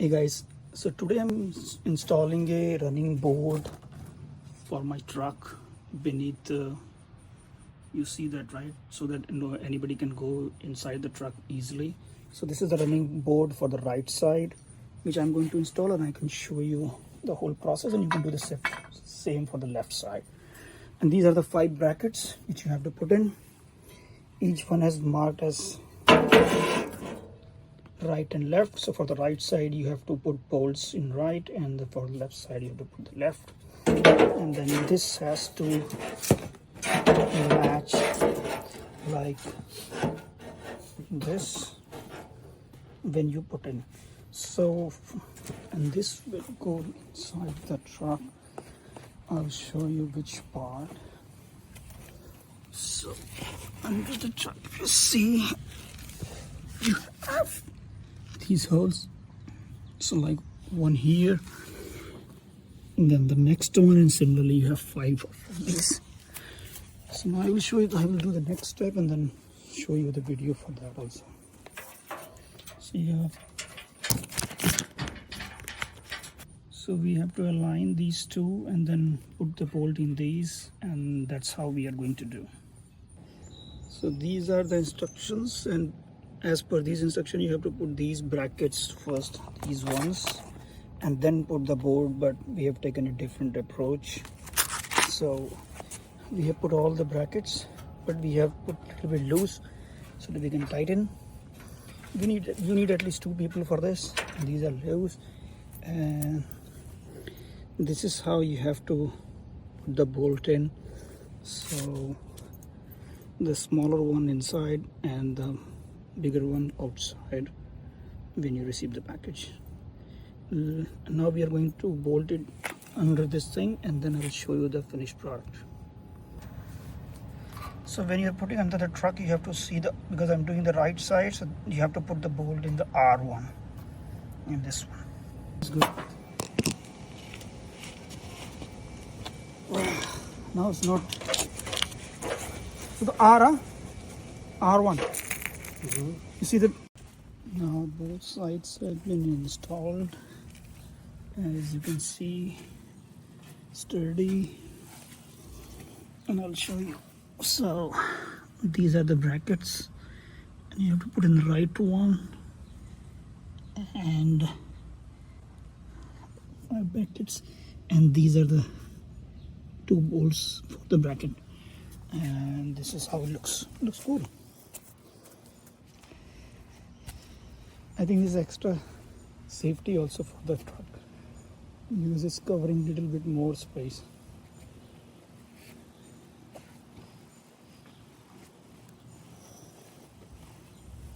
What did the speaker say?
Hey guys, so today I'm installing a running board for my truck beneath you see that, right? So that anybody can go inside the truck easily. So this is the running board for the right side, which I'm going to install, and I can show you the whole process, and you can do the same for the left side. And these are the 5 brackets which you have to put in. Each one has marked as right and left. So for the right side you have to put bolts in right, and for the left side you have to put the left, and then this has to match like this when you put in. So, and this will go inside the truck. I'll show you which part. So under the truck, you see you have these holes, so like one here, and then the next one, and similarly you have 5 of these. So now I will show you, I will do the next step and then show you the video for that also. So we have to align these two and then put the bolt in these, and that's how we are going to do. So these are the instructions, and as per these instructions you have to put these brackets first, these ones, and then put the board, but we have taken a different approach. So we have put all the brackets, but we have put a little bit loose so that we can tighten. You need at least 2 people for this. These are loose, and this is how you have to put the bolt in. So the smaller one inside and the bigger one outside when you receive the package. Now we are going to bolt it under this thing, and then I will show you the finished product. So when you're putting under the truck, you have to see because I'm doing the right side, so you have to put the bolt in the R1, in this one. It's good. Now it's not. So the R1. You see that now both sides have been installed. As you can see, sturdy, and I'll show you. So these are the brackets, and you have to put in the right one, and 5 brackets, and these are the 2 bolts for the bracket, and this is how it looks cool. I think this is extra safety also for the truck, because it's covering a little bit more space.